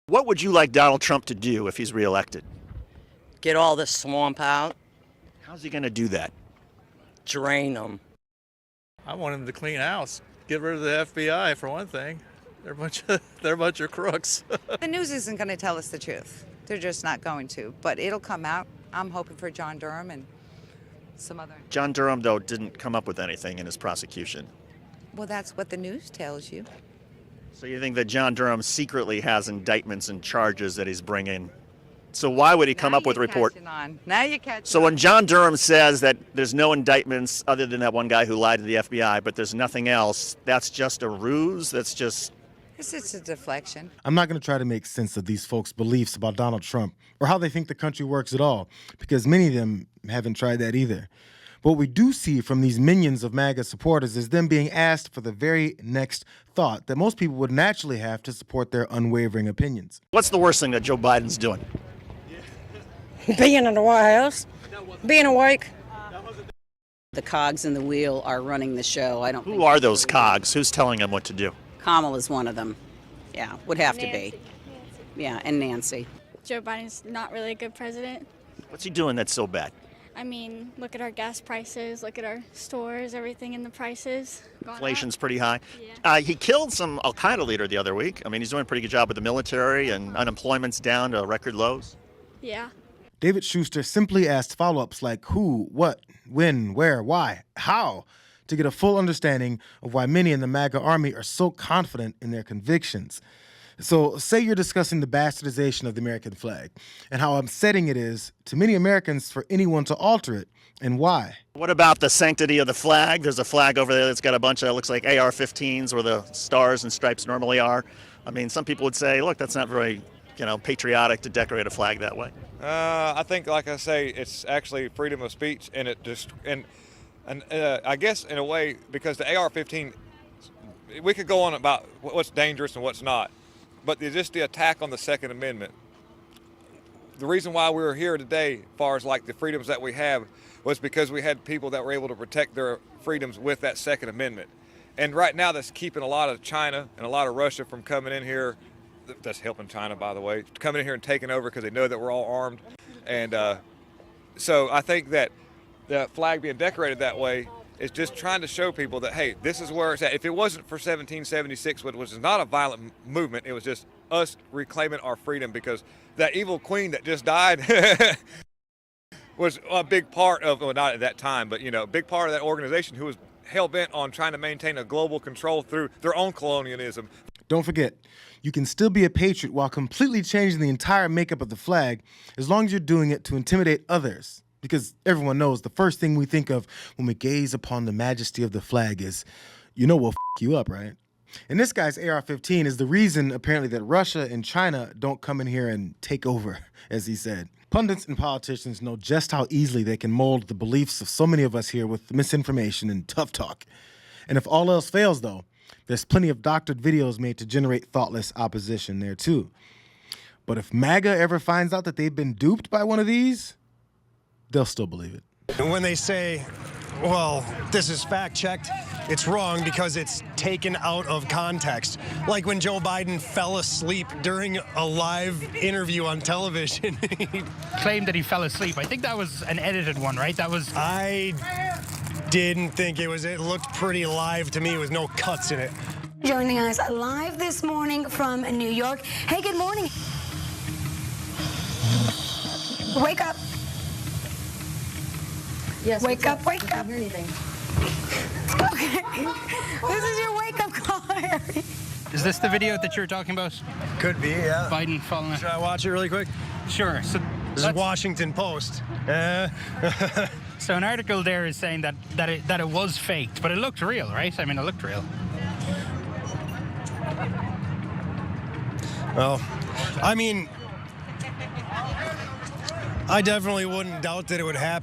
What would you like Donald Trump to do if he's reelected? Get all the swamp out, How's he going to do that? drain them. I want him to clean house. Get rid of the FBI for one thing. They're a bunch of crooks. The news isn't going to tell us the truth. They're just not going to. But it'll come out. I'm hoping for John Durham and some other. John Durham, though, didn't come up with anything in his prosecution. Well, that's what the news tells you. So you think that John Durham secretly has indictments and charges that he's bringing? So why would he come up with a report? Now you catch So when John Durham says that there's no indictments other than that one guy who lied to the FBI, but there's nothing else, that's just a ruse? That's just... It's a deflection. I'm not going to try to make sense of these folks' beliefs about Donald Trump or how they think the country works at all, because many of them haven't tried that either. What we do see from these minions of MAGA supporters is them being asked for the very next thought that most people would naturally have to support their unwavering opinions. What's the worst thing that Joe Biden's doing? Being in the White House, being awake. The cogs in the wheel are running the show. I don't. Who are those cogs? Who's telling them what to do? Kamala is one of them. Yeah, would have to be. Yeah, and Nancy. Joe Biden's not really a good president. What's he doing that's so bad? I mean, look at our gas prices, look at our stores, everything in the prices. Inflation's pretty high. Yeah. He killed some Al-Qaeda leader the other week. I mean, he's doing a pretty good job with the military, and unemployment's down to record lows. Yeah. David Shuster simply asked follow-ups like who, what, when, where, why, how, to get a full understanding of why many in the MAGA army are so confident in their convictions. So say you're discussing the bastardization of the American flag and how upsetting it is to many Americans for anyone to alter it, and why. What about the sanctity of the flag? There's a flag over there that's got a bunch of, looks like AR-15s where the stars and stripes normally are. I mean, some people would say, look, that's not very, patriotic to decorate a flag that way. I think, like I say, it's actually freedom of speech, and it just I guess in a way, because the AR-15, we could go on about what's dangerous and what's not, but just the attack on the Second Amendment. The reason why we were here today, as far as like the freedoms that we have, was because we had people that were able to protect their freedoms with that Second Amendment. And right now, that's keeping a lot of China and a lot of Russia from coming in here. That's helping China, by the way, coming in here and taking over because they know that we're all armed. And so I think that the flag being decorated that way is just trying to show people that, hey, this is where it's at. If it wasn't for 1776, which was not a violent movement, it was just us reclaiming our freedom, because that evil queen that just died was a big part of, well, not at that time, but, a big part of that organization who was hell-bent on trying to maintain a global control through their own colonialism. Don't forget, you can still be a patriot while completely changing the entire makeup of the flag, as long as you're doing it to intimidate others. Because everyone knows the first thing we think of when we gaze upon the majesty of the flag is, we'll f you up, right? And this guy's AR-15 is the reason, apparently, that Russia and China don't come in here and take over, as he said. Pundits and politicians know just how easily they can mold the beliefs of so many of us here with misinformation and tough talk. And if all else fails, though, there's plenty of doctored videos made to generate thoughtless opposition there, too. But if MAGA ever finds out that they've been duped by one of these, they'll still believe it. And when they say, well, this is fact-checked, it's wrong because it's taken out of context. Like when Joe Biden fell asleep during a live interview on television. Claimed that he fell asleep. I think that was an edited one, right? I didn't think it was. It looked pretty live to me with no cuts in it. Joining us live this morning from New York. Hey, good morning. Wake up. Yes. Wake up, wake up. I can't hear anything. Okay. This is your wake-up call, Harry. Is this the video that you're talking about? Could be, yeah. Biden falling. Should I watch it really quick? Sure. So this is Washington Post. So an article there is saying that it was faked, but it looked real, right? I mean, it looked real. Well, I mean, I definitely wouldn't doubt that it would happen.